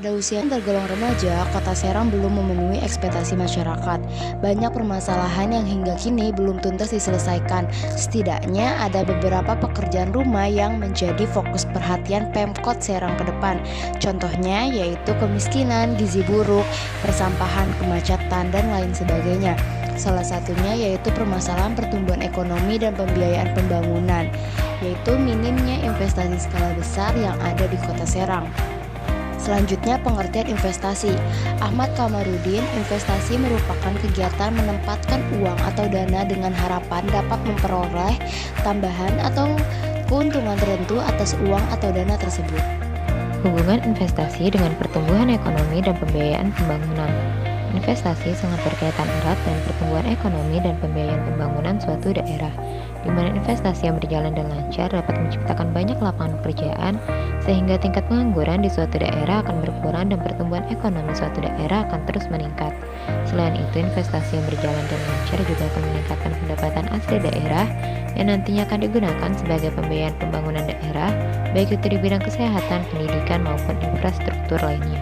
Pada usia yang tergolong remaja, Kota Serang belum memenuhi ekspektasi masyarakat. Banyak permasalahan yang hingga kini belum tuntas diselesaikan. Setidaknya ada beberapa pekerjaan rumah yang menjadi fokus perhatian Pemkot Serang ke depan. Contohnya yaitu kemiskinan, gizi buruk, persampahan, kemacetan, dan lain sebagainya. Salah satunya yaitu permasalahan pertumbuhan ekonomi dan pembiayaan pembangunan, yaitu minimnya investasi skala besar yang ada di Kota Serang. Selanjutnya, pengertian investasi. Ahmad Kamarudin, investasi merupakan kegiatan menempatkan uang atau dana dengan harapan dapat memperoleh tambahan atau keuntungan tertentu atas uang atau dana tersebut. Hubungan investasi dengan pertumbuhan ekonomi dan pembiayaan pembangunan. Investasi sangat berkaitan erat dengan pertumbuhan ekonomi dan pembiayaan pembangunan suatu daerah, di mana investasi yang berjalan dan lancar dapat menciptakan banyak lapangan pekerjaan, sehingga tingkat pengangguran di suatu daerah akan berkurang dan pertumbuhan ekonomi suatu daerah akan terus meningkat. Selain itu, investasi yang berjalan dan lancar juga akan meningkatkan pendapatan asli daerah yang nantinya akan digunakan sebagai pembiayaan pembangunan daerah, baik itu di bidang kesehatan, pendidikan, maupun infrastruktur lainnya.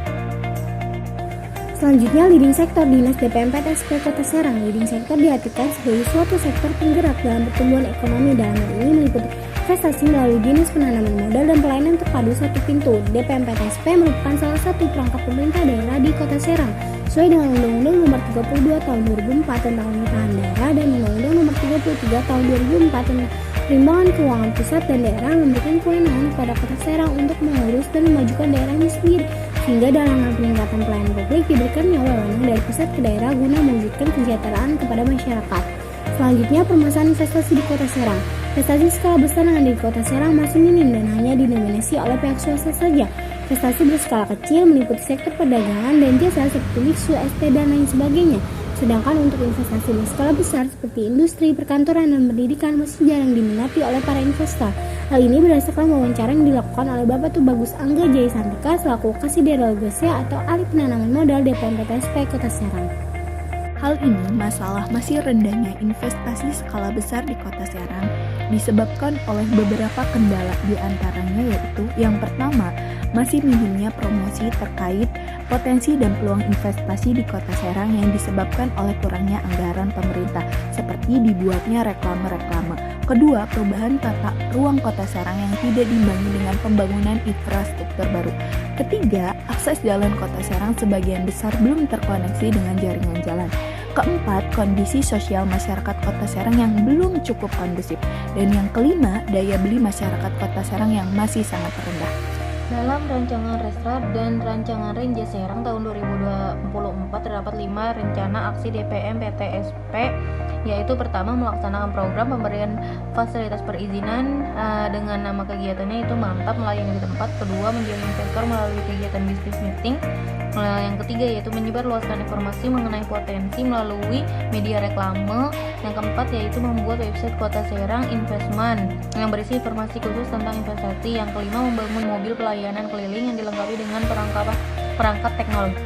Selanjutnya, leading sektor Dinas DPMPTSP Kota Serang. Leading sektor diartikan sebagai suatu sektor penggerak dalam pertumbuhan ekonomi. Dalam hal ini meliputi investasi melalui Dinas Penanaman Modal dan Pelayanan Terpadu Satu Pintu. DPMPTSP merupakan salah satu perangkat pemerintah daerah di Kota Serang sesuai dengan Undang-Undang Nomor 32 Tahun 2004 tentang Pemerintahan Daerah dan Undang-Undang Nomor 33 Tahun 2004 tentang Perimbangan Keuangan Pusat dan Daerah, memberikan kewenangan kepada Kota Serang untuk mengurus dan memajukan daerahnya sendiri, sehingga dalam hal peningkatan pelayanan publik diberikannya wewenang dari pusat ke daerah guna mewujudkan kesejahteraan kepada masyarakat. Selanjutnya, permasalahan investasi di Kota Serang. Investasi skala besar yang ada di Kota Serang masih minim dan hanya didominasi oleh pihak swasta saja. Investasi berskala kecil meliputi sektor perdagangan dan jasa seperti lifsu, ST, dan lain sebagainya. Sedangkan untuk investasi berskala besar seperti industri, perkantoran, dan pendidikan masih jarang diminati oleh para investor. Hal ini berdasarkan wawancara yang dilakukan oleh Bapak Tubagus Angga Jayasantika selaku Kasideral Gosea atau Ahli Penanaman Modal DPMPTSP Kota Serang. Hal ini, masalah masih rendahnya investasi skala besar di Kota Serang disebabkan oleh beberapa kendala, di antaranya yaitu yang pertama, masih minimnya promosi terkait potensi dan peluang investasi di Kota Serang yang disebabkan oleh kurangnya anggaran pemerintah seperti dibuatnya reklame-reklame. Kedua, perubahan tata ruang Kota Serang yang tidak diimbangi dengan pembangunan infrastruktur baru. Ketiga, akses jalan Kota Serang sebagian besar belum terkoneksi dengan jaringan jalan. Keempat, kondisi sosial masyarakat Kota Serang yang belum cukup kondusif. Dan yang kelima, daya beli masyarakat Kota Serang yang masih sangat rendah. Dalam rancangan Resrat dan rancangan Renja Serang tahun 2024 terdapat 5 rencana aksi DPM PTSP, yaitu pertama, melaksanakan program pemberian fasilitas perizinan dengan nama kegiatannya itu Mantap Melayani di Tempat. Kedua, menjadi investor melalui kegiatan bisnis meeting. Yang ketiga yaitu menyebarluaskan informasi mengenai potensi melalui media reklame. Yang keempat yaitu membuat website Kota Serang Investment yang berisi informasi khusus tentang investasi. Yang kelima, membangun mobil pelayanan keliling yang dilengkapi dengan perangkat teknologi.